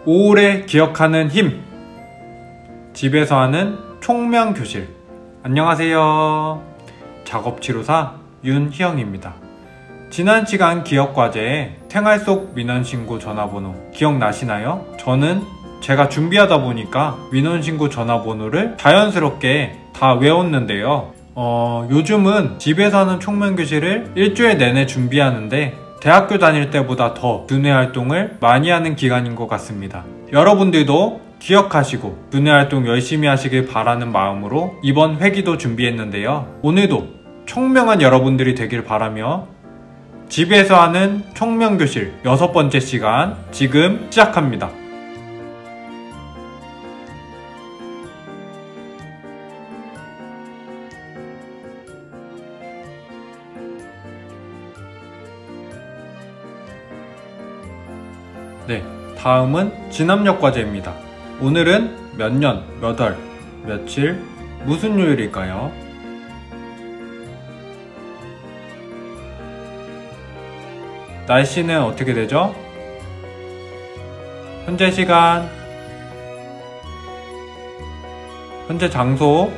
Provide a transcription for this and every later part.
오래 기억하는 힘. 집에서 하는 총명교실. 안녕하세요. 작업치료사 윤희영입니다. 지난 시간 기억과제에 생활 속 민원신고 전화번호 기억나시나요? 저는 제가 준비하다 보니까 민원신고 전화번호를 자연스럽게 다 외웠는데요. 요즘은 집에서 하는 총명교실을 일주일 내내 준비하는데 대학교 다닐 때보다 더 두뇌 활동을 많이 하는 기간인 것 같습니다. 여러분들도 기억하시고 두뇌 활동 열심히 하시길 바라는 마음으로 이번 회기도 준비했는데요. 오늘도 총명한 여러분들이 되길 바라며 집에서 하는 총명교실 6번째 시간 지금 시작합니다. 네, 다음은 진압력 과제입니다. 오늘은 몇 년, 몇 월, 며칠, 무슨 요일일까요? 날씨는 어떻게 되죠? 현재 시간, 현재 장소,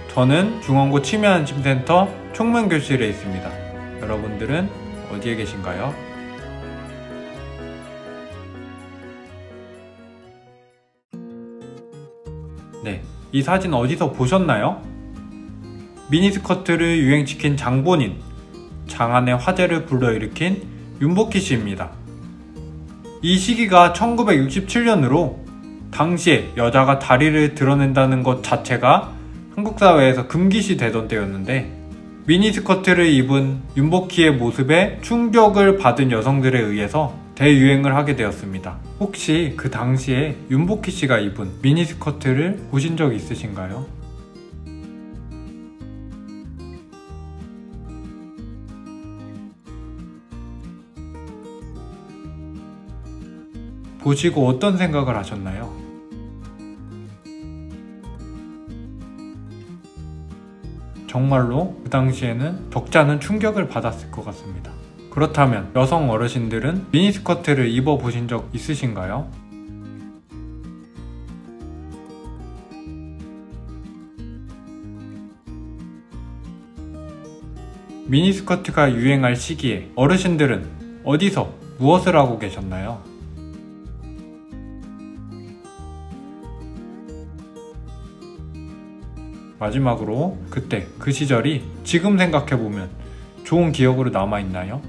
저는 중원구 치매안심센터 총명교실에 있습니다. 여러분들은 어디에 계신가요? 네, 이 사진 어디서 보셨나요? 미니스커트를 유행시킨 장본인, 장안의 화제를 불러일으킨 윤복희 씨입니다. 이 시기가 1967년으로 당시에 여자가 다리를 드러낸다는 것 자체가 한국 사회에서 금기시 되던 때였는데 미니스커트를 입은 윤복희의 모습에 충격을 받은 여성들에 의해서 대유행을 하게 되었습니다. 혹시 그 당시에 윤복희 씨가 입은 미니스커트를 보신 적 있으신가요? 보시고 어떤 생각을 하셨나요? 정말로 그 당시에는 적지 않은 충격을 받았을 것 같습니다. 그렇다면 여성 어르신들은 미니스커트를 입어보신 적 있으신가요? 미니스커트가 유행할 시기에 어르신들은 어디서 무엇을 하고 계셨나요? 마지막으로 그때 그 시절이 지금 생각해보면 좋은 기억으로 남아있나요?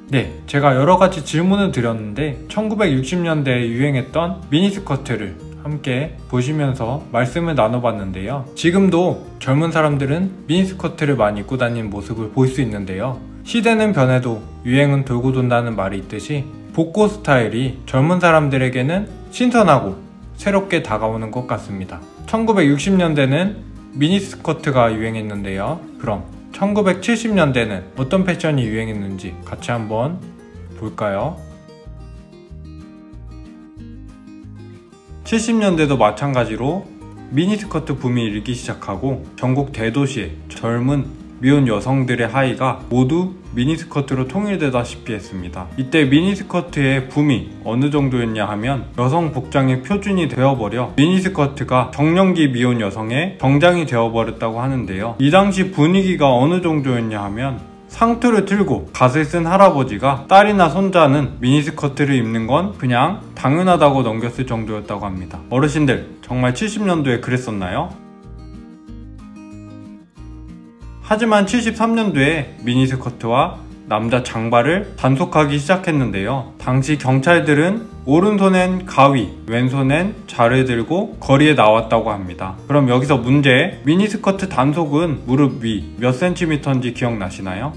네, 제가 여러가지 질문을 드렸는데 1960년대에 유행했던 미니스커트를 함께 보시면서 말씀을 나눠봤는데요. 지금도 젊은 사람들은 미니스커트를 많이 입고 다니는 모습을 볼 수 있는데요. 시대는 변해도 유행은 돌고 돈다는 말이 있듯이 복고 스타일이 젊은 사람들에게는 신선하고 새롭게 다가오는 것 같습니다. 1960년대는 미니스커트가 유행했는데요. 그럼 1970년대는 어떤 패션이 유행했는지 같이 한번 볼까요? 70년대도 마찬가지로 미니스커트 붐이 일기 시작하고 전국 대도시의 젊은 미혼 여성들의 하의가 모두 미니스커트로 통일되다시피 했습니다. 이때 미니스커트의 붐이 어느 정도였냐 하면 여성 복장의 표준이 되어버려 미니스커트가 정년기 미혼 여성의 정장이 되어버렸다고 하는데요. 이 당시 분위기가 어느 정도였냐 하면 상투를 틀고 갓을 쓴 할아버지가 딸이나 손자는 미니스커트를 입는 건 그냥 당연하다고 넘겼을 정도였다고 합니다. 어르신들 정말 70년도에 그랬었나요? 하지만 73년도에 미니스커트와 남자 장발을 단속하기 시작했는데요. 당시 경찰들은 오른손엔 가위, 왼손엔 자를 들고 거리에 나왔다고 합니다. 그럼 여기서 문제, 미니스커트 단속은 무릎 위 몇 센티미터인지 기억나시나요?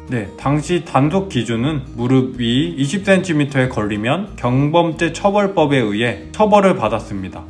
네, 당시 단속 기준은 무릎 위 20cm에 걸리면 경범죄 처벌법에 의해 처벌을 받았습니다.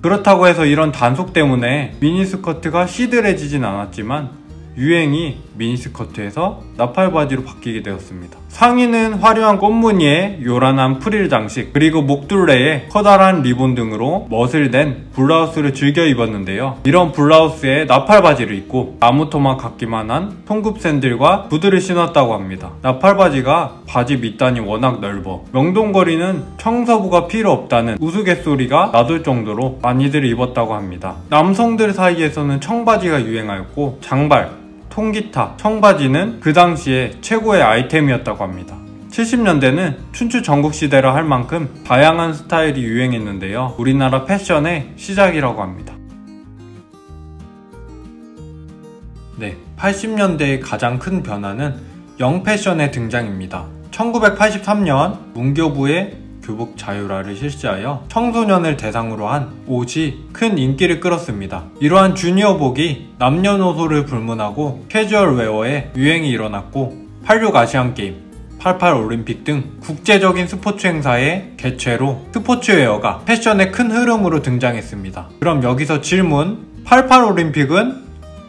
그렇다고 해서 이런 단속 때문에 미니스커트가 시들해지진 않았지만 유행이 미니스커트에서 나팔바지로 바뀌게 되었습니다. 상의는 화려한 꽃무늬의 요란한 프릴 장식, 그리고 목둘레에 커다란 리본 등으로 멋을 낸 블라우스를 즐겨 입었는데요. 이런 블라우스에 나팔바지를 입고 나무토막 같기만 한 통굽 샌들과 구두를 신었다고 합니다. 나팔바지가 바지 밑단이 워낙 넓어 명동거리는 청서부가 필요 없다는 우스갯소리가 나돌 정도로 많이들 입었다고 합니다. 남성들 사이에서는 청바지가 유행하였고 장발, 통기타, 청바지는 그 당시에 최고의 아이템이었다고 합니다. 70년대는 춘추 전국시대라 할 만큼 다양한 스타일이 유행했는데요. 우리나라 패션의 시작이라고 합니다. 네, 80년대의 가장 큰 변화는 영패션의 등장입니다. 1983년 문교부의 교복 자율화를 실시하여 청소년을 대상으로 한 옷이 큰 인기를 끌었습니다. 이러한 주니어복이 남녀노소를 불문하고 캐주얼 웨어에 유행이 일어났고 86 아시안게임, 88 올림픽 등 국제적인 스포츠 행사의 개최로 스포츠웨어가 패션의 큰 흐름으로 등장했습니다. 그럼 여기서 질문, 88 올림픽은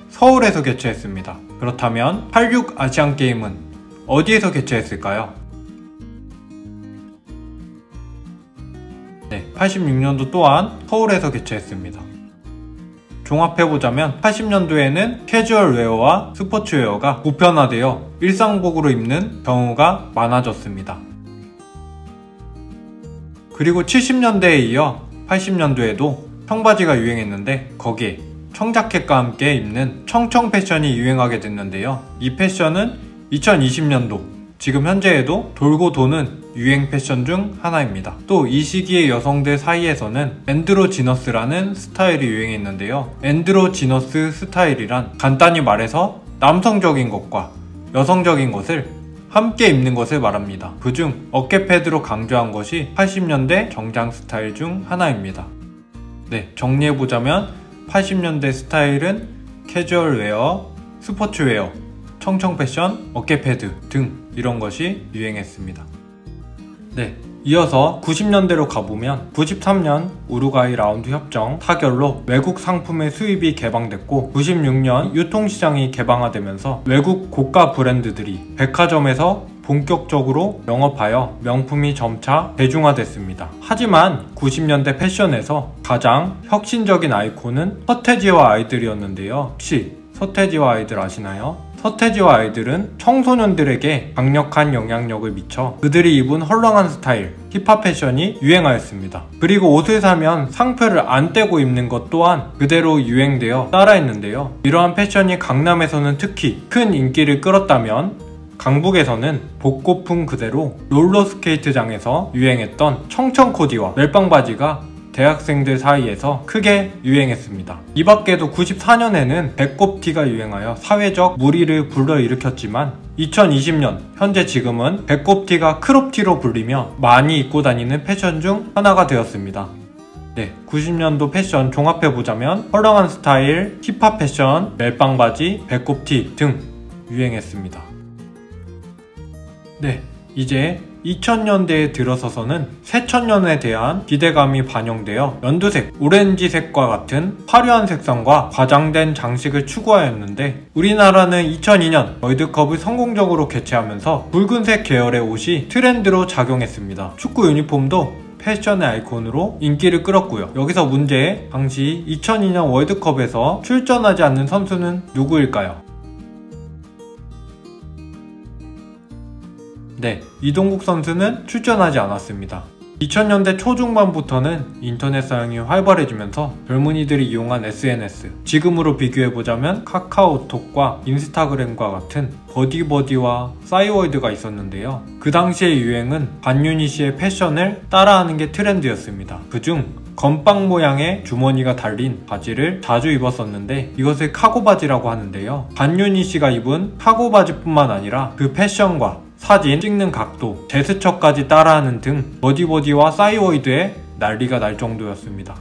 서울에서 개최했습니다. 그렇다면 86 아시안게임은 어디에서 개최했을까요? 네, 86년도 또한 서울에서 개최했습니다. 종합해보자면 80년도에는 캐주얼 웨어와 스포츠웨어가 보편화되어 일상복으로 입는 경우가 많아졌습니다. 그리고 70년대에 이어 80년도에도 청바지가 유행했는데 거기에 청자켓과 함께 입는 청청 패션이 유행하게 됐는데요. 이 패션은 2020년도 지금 현재에도 돌고 도는 유행 패션 중 하나입니다. 또 이 시기의 여성들 사이에서는 앤드로지너스라는 스타일이 유행했는데요. 앤드로지너스 스타일이란 간단히 말해서 남성적인 것과 여성적인 것을 함께 입는 것을 말합니다. 그중 어깨 패드로 강조한 것이 80년대 정장 스타일 중 하나입니다. 네, 정리해보자면 80년대 스타일은 캐주얼 웨어, 스포츠 웨어, 청청 패션, 어깨 패드 등 이런 것이 유행했습니다. 네, 이어서 90년대로 가보면 93년 우루과이 라운드 협정 타결로 외국 상품의 수입이 개방됐고 96년 유통시장이 개방화되면서 외국 고가 브랜드들이 백화점에서 본격적으로 영업하여 명품이 점차 대중화됐습니다. 하지만 90년대 패션에서 가장 혁신적인 아이콘은 서태지와 아이들이었는데요. 혹시 서태지와 아이들 아시나요? 서태지와 아이들은 청소년들에게 강력한 영향력을 미쳐 그들이 입은 헐렁한 스타일, 힙합 패션이 유행하였습니다. 그리고 옷을 사면 상표를 안 떼고 입는 것 또한 그대로 유행되어 따라했는데요. 이러한 패션이 강남에서는 특히 큰 인기를 끌었다면 강북에서는 복고풍 그대로 롤러스케이트장에서 유행했던 청청 코디와 멜빵 바지가 대학생들 사이에서 크게 유행했습니다. 이 밖에도 94년에는 배꼽티가 유행하여 사회적 물의를 불러일으켰지만 2020년 현재 지금은 배꼽티가 크롭티로 불리며 많이 입고 다니는 패션 중 하나가 되었습니다. 네, 90년도 패션 종합해보자면 헐렁한 스타일, 힙합 패션, 멜빵 바지, 배꼽티 등 유행했습니다. 네, 이제 2000년대에 들어서서는 새천년에 대한 기대감이 반영되어 연두색, 오렌지색과 같은 화려한 색상과 과장된 장식을 추구하였는데 우리나라는 2002년 월드컵을 성공적으로 개최하면서 붉은색 계열의 옷이 트렌드로 작용했습니다. 축구 유니폼도 패션의 아이콘으로 인기를 끌었고요. 여기서 문제, 당시 2002년 월드컵에서 출전하지 않는 선수는 누구일까요? 네, 이동국 선수는 출전하지 않았습니다. 2000년대 초중반부터는 인터넷 사용이 활발해지면서 젊은이들이 이용한 SNS, 지금으로 비교해보자면 카카오톡과 인스타그램과 같은 버디버디와 싸이월드가 있었는데요. 그 당시의 유행은 반윤희 씨의 패션을 따라하는 게 트렌드였습니다. 그중 건빵 모양의 주머니가 달린 바지를 자주 입었었는데 이것을 카고 바지라고 하는데요. 반윤희 씨가 입은 카고 바지뿐만 아니라 그 패션과 사진 찍는 각도, 제스처까지 따라하는 등 버디버디와 싸이월드에 난리가 날 정도였습니다.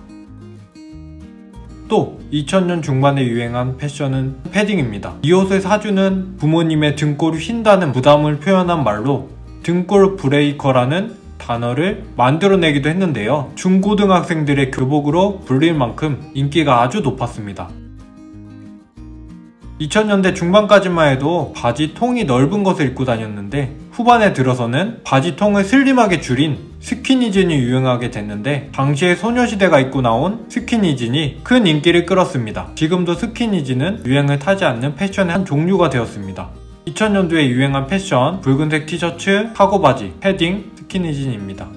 또 2000년 중반에 유행한 패션은 패딩입니다. 이 옷을 사주는 부모님의 등골이 휜다는 부담을 표현한 말로 등골 브레이커라는 단어를 만들어내기도 했는데요. 중고등학생들의 교복으로 불릴 만큼 인기가 아주 높았습니다. 2000년대 중반까지만 해도 바지 통이 넓은 것을 입고 다녔는데 후반에 들어서는 바지 통을 슬림하게 줄인 스키니진이 유행하게 됐는데 당시에 소녀시대가 입고 나온 스키니진이 큰 인기를 끌었습니다. 지금도 스키니진은 유행을 타지 않는 패션의 한 종류가 되었습니다. 2000년도에 유행한 패션, 붉은색 티셔츠, 카고 바지, 패딩, 스키니진입니다.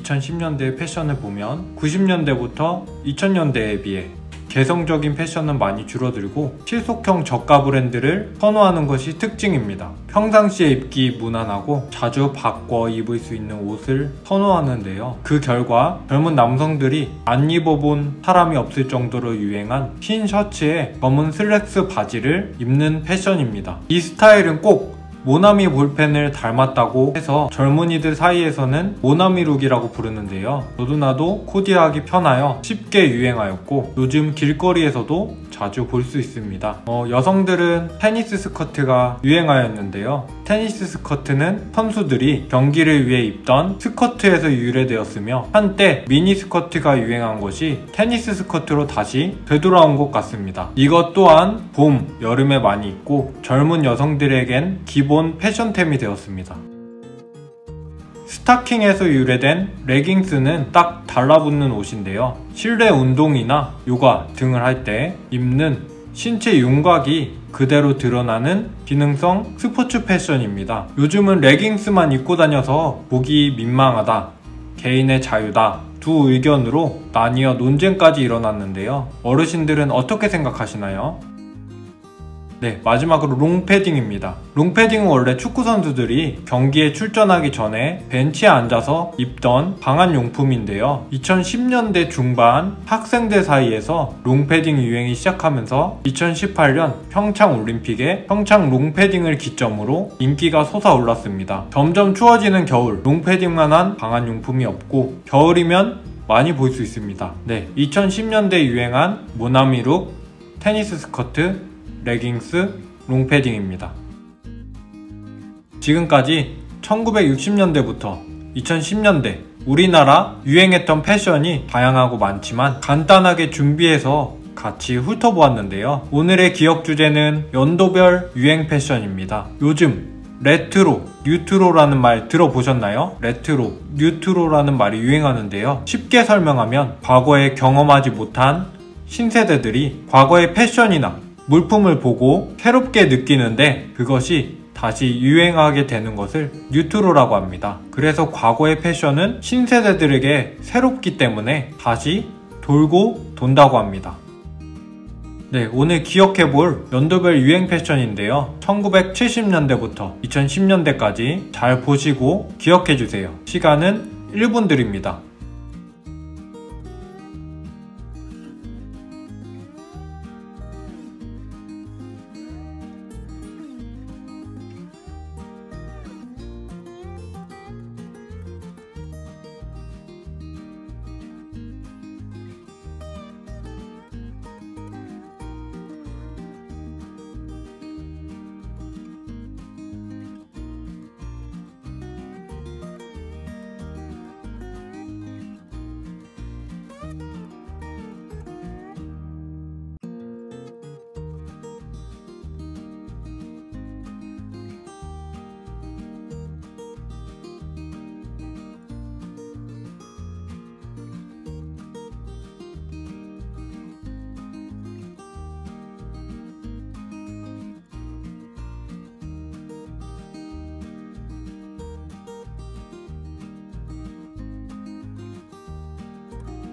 2010년대의 패션을 보면 90년대부터 2000년대에 비해 개성적인 패션은 많이 줄어들고 실속형 저가 브랜드를 선호하는 것이 특징입니다. 평상시에 입기 무난하고 자주 바꿔 입을 수 있는 옷을 선호하는데요. 그 결과 젊은 남성들이 안 입어본 사람이 없을 정도로 유행한 흰 셔츠에 검은 슬랙스 바지를 입는 패션입니다. 이 스타일은 꼭 모나미 볼펜을 닮았다고 해서 젊은이들 사이에서는 모나미룩이라고 부르는데요. 너도나도 코디하기 편하여 쉽게 유행하였고 요즘 길거리에서도 자주 볼 수 있습니다. 여성들은 테니스 스커트가 유행하였는데요. 테니스 스커트는 선수들이 경기를 위해 입던 스커트에서 유래되었으며 한때 미니 스커트가 유행한 것이 테니스 스커트로 다시 되돌아온 것 같습니다. 이것 또한 봄, 여름에 많이 입고 젊은 여성들에겐 기본 패션템이 되었습니다. 스타킹에서 유래된 레깅스는 딱 달라붙는 옷인데요. 실내 운동이나 요가 등을 할 때 입는 신체 윤곽이 그대로 드러나는 기능성 스포츠 패션입니다. 요즘은 레깅스만 입고 다녀서 보기 민망하다, 개인의 자유다 두 의견으로 나뉘어 논쟁까지 일어났는데요. 어르신들은 어떻게 생각하시나요? 네, 마지막으로 롱패딩입니다. 롱패딩은 원래 축구선수들이 경기에 출전하기 전에 벤치에 앉아서 입던 방한용품인데요. 2010년대 중반 학생들 사이에서 롱패딩 유행이 시작하면서 2018년 평창올림픽에 평창 롱패딩을 기점으로 인기가 솟아올랐습니다. 점점 추워지는 겨울, 롱패딩만 한 방한용품이 없고 겨울이면 많이 볼 수 있습니다. 네, 2010년대 유행한 모나미룩, 테니스 스커트, 레깅스, 롱패딩입니다. 지금까지 1960년대부터 2010년대 우리나라 유행했던 패션이 다양하고 많지만 간단하게 준비해서 같이 훑어보았는데요. 오늘의 기억 주제는 연도별 유행 패션입니다. 요즘 레트로, 뉴트로라는 말 들어보셨나요? 레트로, 뉴트로라는 말이 유행하는데요. 쉽게 설명하면 과거에 경험하지 못한 신세대들이 과거의 패션이나 물품을 보고 새롭게 느끼는데 그것이 다시 유행하게 되는 것을 뉴트로라고 합니다. 그래서 과거의 패션은 신세대들에게 새롭기 때문에 다시 돌고 돈다고 합니다. 네, 오늘 기억해볼 연도별 유행 패션인데요. 1970년대부터 2010년대까지 잘 보시고 기억해주세요. 시간은 1분 드립니다.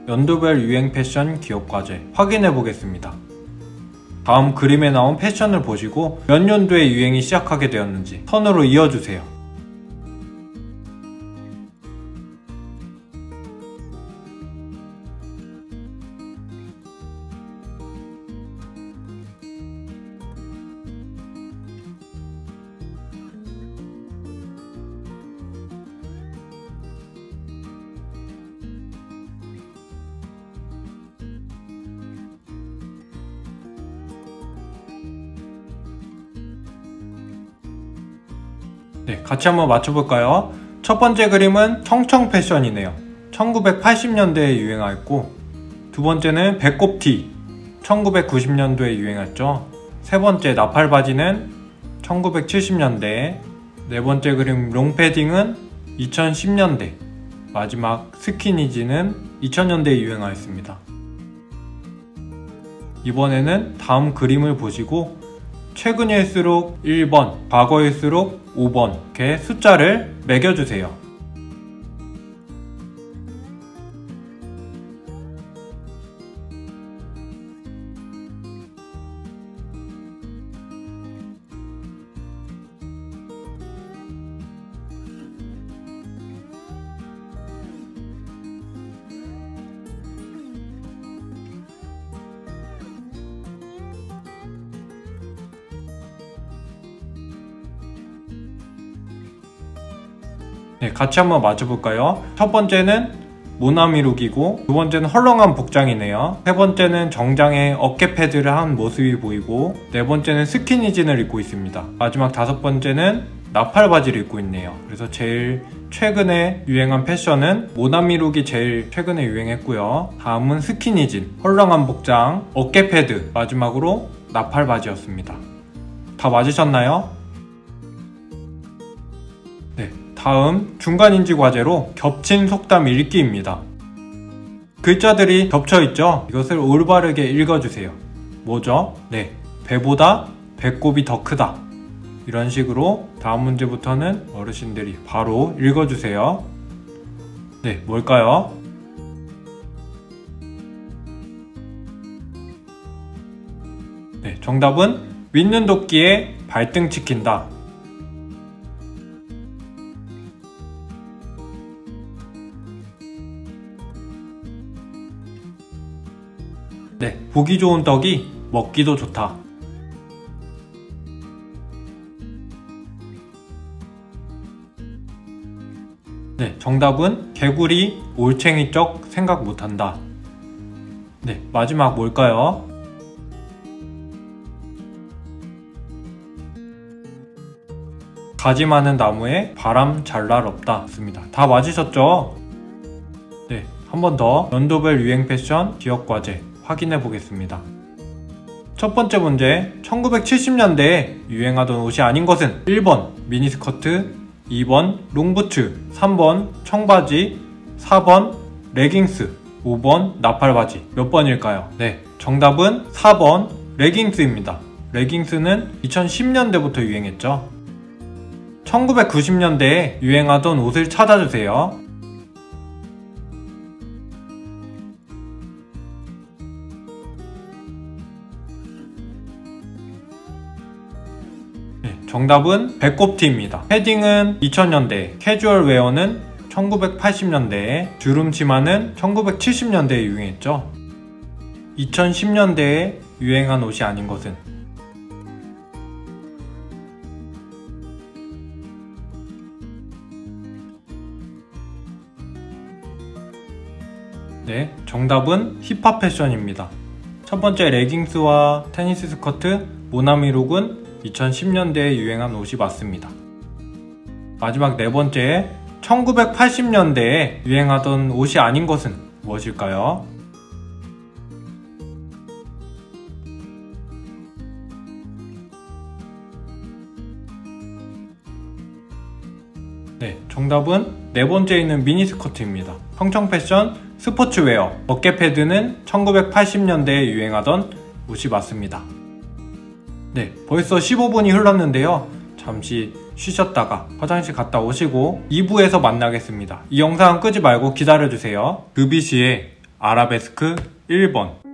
연도별 유행 패션 기억과제 확인해 보겠습니다. 다음 그림에 나온 패션을 보시고 몇 년도에 유행이 시작하게 되었는지 선으로 이어주세요. 네, 같이 한번 맞춰볼까요? 첫 번째 그림은 청청 패션이네요. 1980년대에 유행하였고 두 번째는 배꼽티 1990년도에 유행했죠. 세 번째 나팔 바지는 1970년대, 네 번째 그림 롱패딩은 2010년대, 마지막 스키니진은 2000년대에 유행하였습니다. 이번에는 다음 그림을 보시고 최근일수록 1번, 과거일수록 5번 이렇게 숫자를 매겨주세요. 네, 같이 한번 맞춰볼까요? 첫 번째는 모나미룩이고, 두 번째는 헐렁한 복장이네요. 세 번째는 정장에 어깨 패드를 한 모습이 보이고, 네 번째는 스키니진을 입고 있습니다. 마지막 다섯 번째는 나팔 바지를 입고 있네요. 그래서 제일 최근에 유행한 패션은 모나미룩이 제일 최근에 유행했고요. 다음은 스키니진, 헐렁한 복장, 어깨 패드, 마지막으로 나팔 바지였습니다. 다 맞으셨나요? 네, 다음 중간인지 과제로 겹친 속담 읽기입니다. 글자들이 겹쳐있죠? 이것을 올바르게 읽어주세요. 뭐죠? 네, 배보다 배꼽이 더 크다. 이런 식으로 다음 문제부터는 어르신들이 바로 읽어주세요. 네, 뭘까요? 네, 정답은 믿는 도끼에 발등 찍힌다. 네, 보기 좋은 떡이 먹기도 좋다. 네, 정답은 개구리 올챙이 쩍 생각 못한다. 네, 마지막 뭘까요? 가지 많은 나무에 바람 잘 날 없다. 맞습니다. 다 맞으셨죠? 네, 한 번 더 연도별 유행 패션 기억 과제 확인해 보겠습니다. 첫 번째 문제, 1970년대에 유행하던 옷이 아닌 것은 1번 미니스커트, 2번 롱부츠, 3번 청바지, 4번 레깅스, 5번 나팔바지. 몇 번일까요? 네, 정답은 4번 레깅스입니다. 레깅스는 2010년대부터 유행했죠. 1990년대에 유행하던 옷을 찾아주세요. 정답은 배꼽티입니다. 패딩은 2000년대, 캐주얼 웨어는 1980년대에, 주름 치마는 1970년대에 유행했죠. 2010년대에 유행한 옷이 아닌 것은? 네, 정답은 힙합 패션입니다. 첫 번째 레깅스와 테니스 스커트, 모나미룩은 2010년대에 유행한 옷이 맞습니다. 마지막 네 번째, 1980년대에 유행하던 옷이 아닌 것은 무엇일까요? 네, 정답은 네 번째에 있는 미니스커트입니다. 평청 패션, 스포츠웨어, 어깨 패드는 1980년대에 유행하던 옷이 맞습니다. 네, 벌써 15분이 흘렀는데요. 잠시 쉬셨다가 화장실 갔다 오시고 2부에서 만나겠습니다. 이 영상 끄지 말고 기다려주세요. 드뷔시의 아라베스크 1번.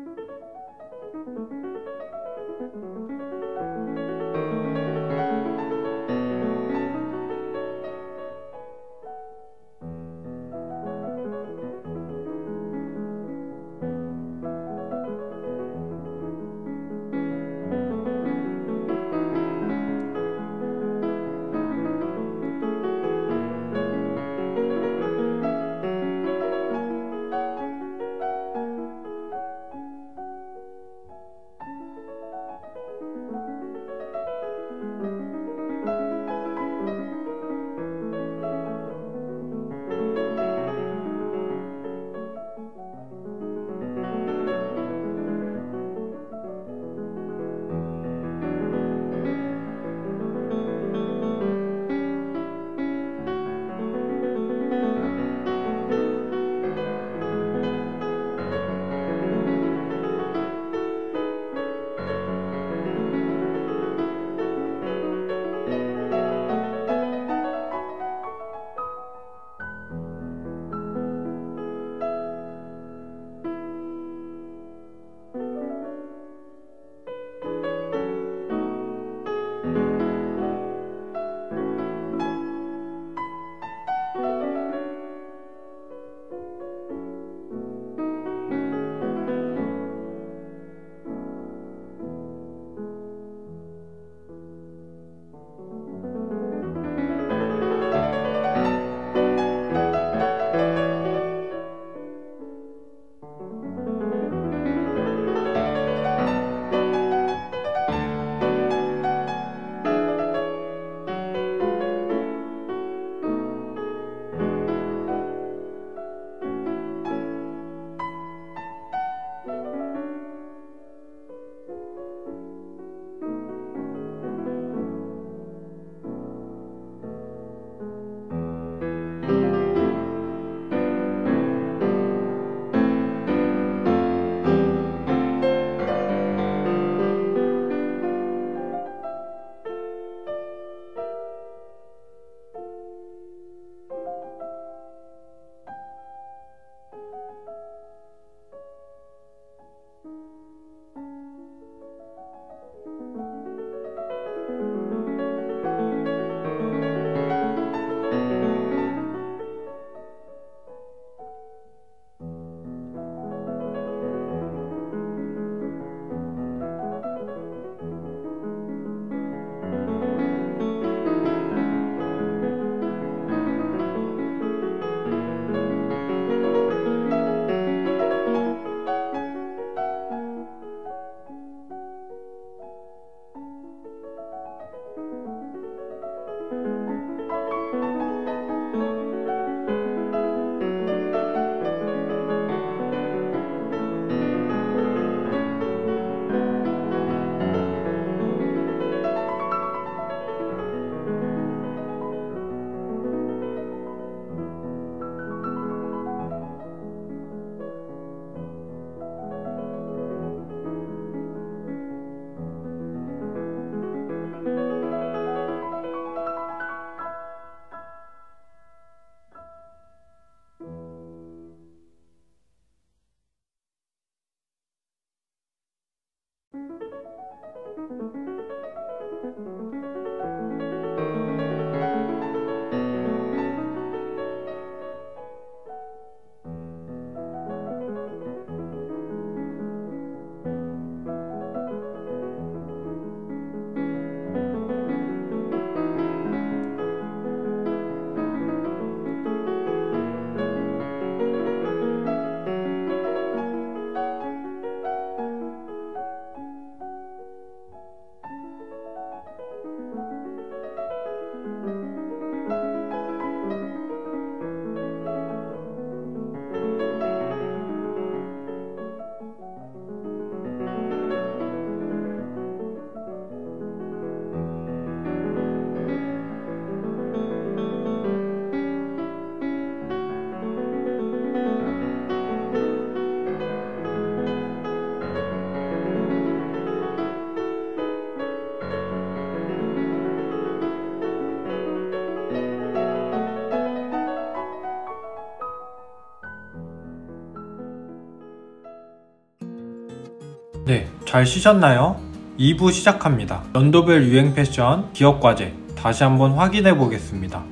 네, 잘 쉬셨나요? 2부 시작합니다. 연도별 유행 패션 기억과제 다시 한번 확인해 보겠습니다.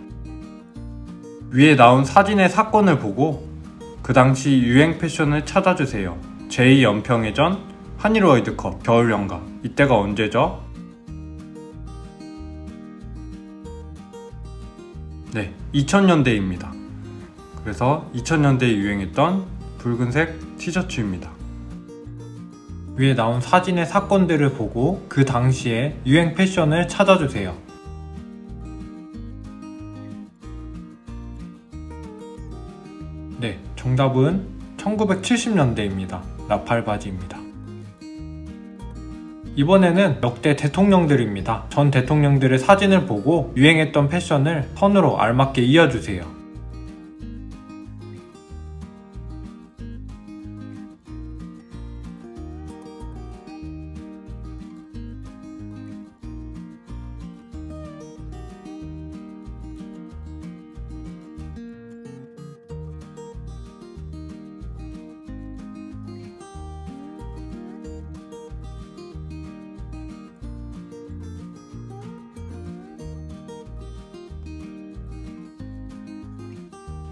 위에 나온 사진의 사건을 보고 그 당시 유행 패션을 찾아주세요. 제2연평해전, 한일 월드컵, 겨울연가. 이때가 언제죠? 네, 2000년대입니다. 그래서 2000년대에 유행했던 붉은색 티셔츠입니다. 위에 나온 사진의 사건들을 보고 그 당시에 유행 패션을 찾아주세요. 네, 정답은 1970년대입니다. 나팔 바지입니다. 이번에는 역대 대통령들입니다. 전 대통령들의 사진을 보고 유행했던 패션을 선으로 알맞게 이어주세요.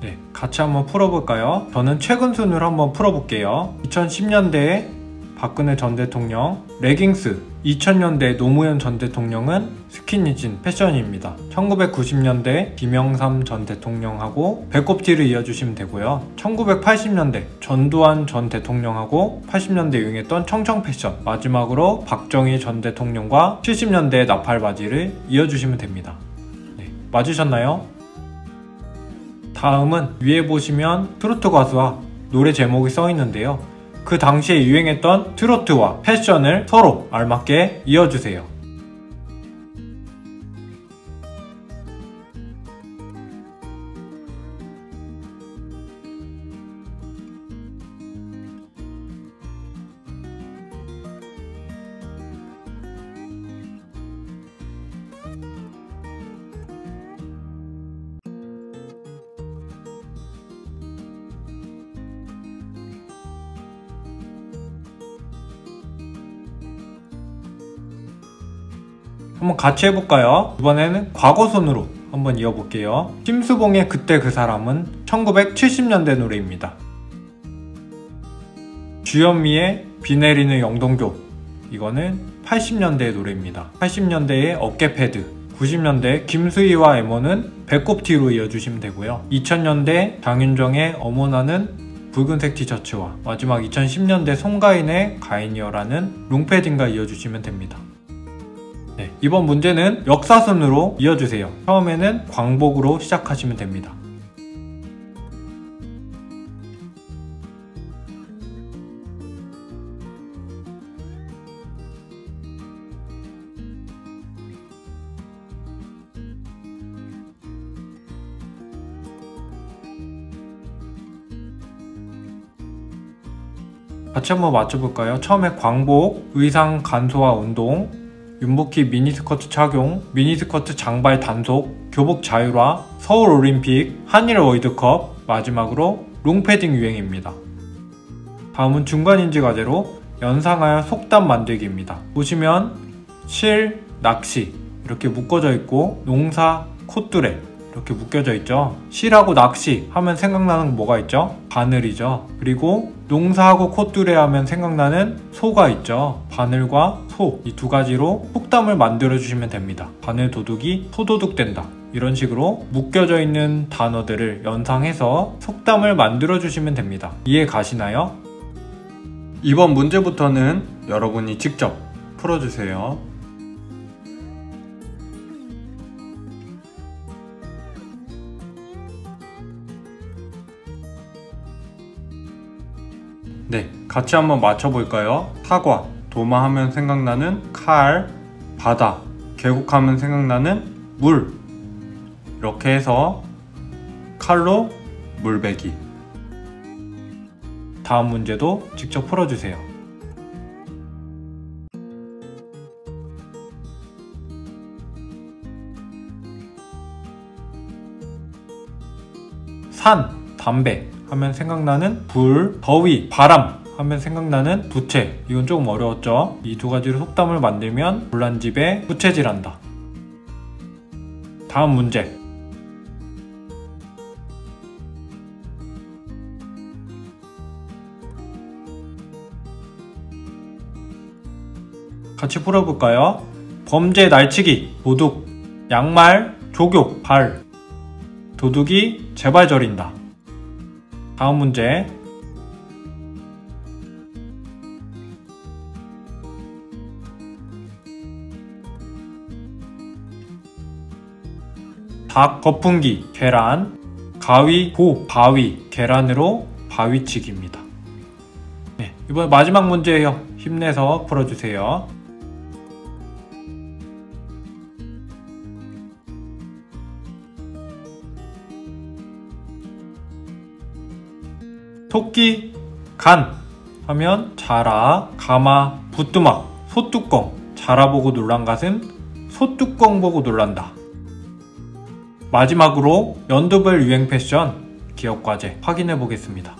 네, 같이 한번 풀어볼까요? 저는 최근 순으로 한번 풀어볼게요. 2010년대에 박근혜 전 대통령 레깅스, 2000년대 노무현 전 대통령은 스키니진 패션입니다. 1990년대 김영삼 전 대통령하고 배꼽티를 이어주시면 되고요. 1980년대 전두환 전 대통령하고 80년대 유행했던 청청 패션, 마지막으로 박정희 전 대통령과 70년대 나팔 바지를 이어주시면 됩니다. 네, 맞으셨나요? 다음은 위에 보시면 트로트 가수와 노래 제목이 써 있는데요. 그 당시에 유행했던 트로트와 패션을 서로 알맞게 이어주세요. 한번 같이 해볼까요? 이번에는 과거손으로 한번 이어볼게요. 심수봉의 그때 그 사람은 1970년대 노래입니다. 주현미의 비 내리는 영동교, 이거는 80년대 노래입니다. 80년대의 어깨 패드, 90년대 김수희와 에머는 배꼽티로 이어주시면 되고요. 2000년대 장윤정의 어머나는 붉은색 티셔츠와 마지막 2010년대 송가인의 가인이여라는 롱패딩과 이어주시면 됩니다. 네, 이번 문제는 역사순으로 이어주세요. 처음에는 광복으로 시작하시면 됩니다. 같이 한번 맞춰볼까요? 처음에 광복, 의상 간소화 운동, 윤복희 미니스커트 착용, 미니스커트 장발 단속, 교복 자율화, 서울올림픽, 한일 월드컵, 마지막으로 롱패딩 유행입니다. 다음은 중간인지 과제로 연상하여 속담 만들기입니다. 보시면 실, 낚시 이렇게 묶어져 있고 농사, 콧뚜레 이렇게 묶여져 있죠. 실하고 낚시 하면 생각나는 건 뭐가 있죠? 바늘이죠. 그리고 농사하고 콧뚜레 하면 생각나는 소가 있죠. 바늘과 소, 이 두 가지로 속담을 만들어 주시면 됩니다. 바늘 도둑이 소도둑 된다. 이런 식으로 묶여져 있는 단어들을 연상해서 속담을 만들어 주시면 됩니다. 이해 가시나요? 이번 문제부터는 여러분이 직접 풀어주세요. 네, 같이 한번 맞춰볼까요? 사과, 도마 하면 생각나는 칼, 바다, 계곡하면 생각나는 물. 이렇게 해서 칼로 물베기. 다음 문제도 직접 풀어주세요. 산, 담배 하면 생각나는 불, 더위, 바람 하면 생각나는 부채. 이건 조금 어려웠죠? 이 두 가지로 속담을 만들면 불난 집에 부채질한다. 다음 문제. 같이 풀어볼까요? 범죄 날치기, 도둑, 양말, 조교, 발, 도둑이 제발 저린다. 다음 문제. 닭, 거풍기, 계란, 가위, 보, 바위, 계란으로 바위치기입니다. 네, 이번 마지막 문제예요. 힘내서 풀어주세요. 토끼, 간 하면 자라, 가마, 부뚜막, 소뚜껑. 자라보고 놀란 가슴, 소뚜껑 보고 놀란다. 마지막으로 연도별 유행 패션 기억과제 확인해 보겠습니다.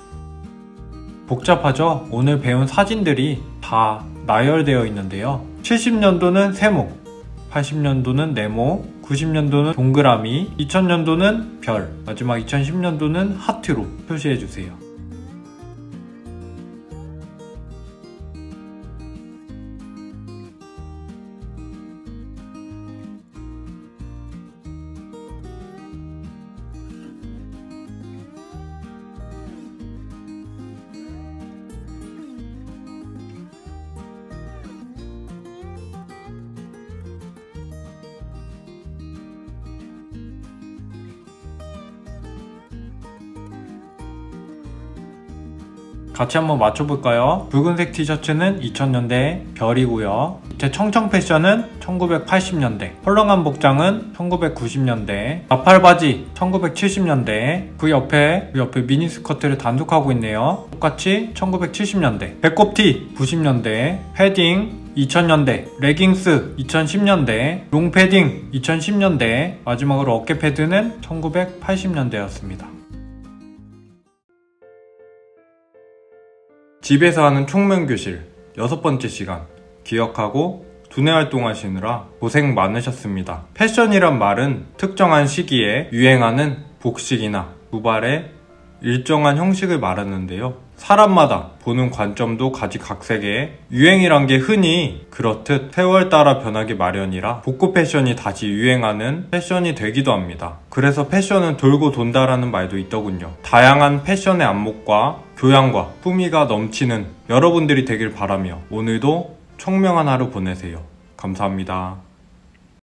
복잡하죠? 오늘 배운 사진들이 다 나열되어 있는데요. 70년도는 세모, 80년도는 네모, 90년도는 동그라미, 2000년도는 별, 마지막 2010년도는 하트로 표시해주세요. 같이 한번 맞춰볼까요? 붉은색 티셔츠는 2000년대 별이고요. 밑에 청청 패션은 1980년대, 헐렁한 복장은 1990년대, 나팔바지 1970년대, 그 옆에 미니스커트를 단독하고 있네요. 똑같이 1970년대, 배꼽티 90년대, 패딩 2000년대, 레깅스 2010년대, 롱패딩 2010년대, 마지막으로 어깨 패드는 1980년대였습니다. 집에서 하는 총명교실 6번째 시간, 기억하고 두뇌 활동하시느라 고생 많으셨습니다. 패션이란 말은 특정한 시기에 유행하는 복식이나 두발의 일정한 형식을 말하는데요. 사람마다 보는 관점도 가지각색에 유행이란 게 흔히 그렇듯 세월 따라 변하기 마련이라 복고 패션이 다시 유행하는 패션이 되기도 합니다. 그래서 패션은 돌고 돈다라는 말도 있더군요. 다양한 패션의 안목과 교양과 품위가 넘치는 여러분들이 되길 바라며 오늘도 청명한 하루 보내세요. 감사합니다.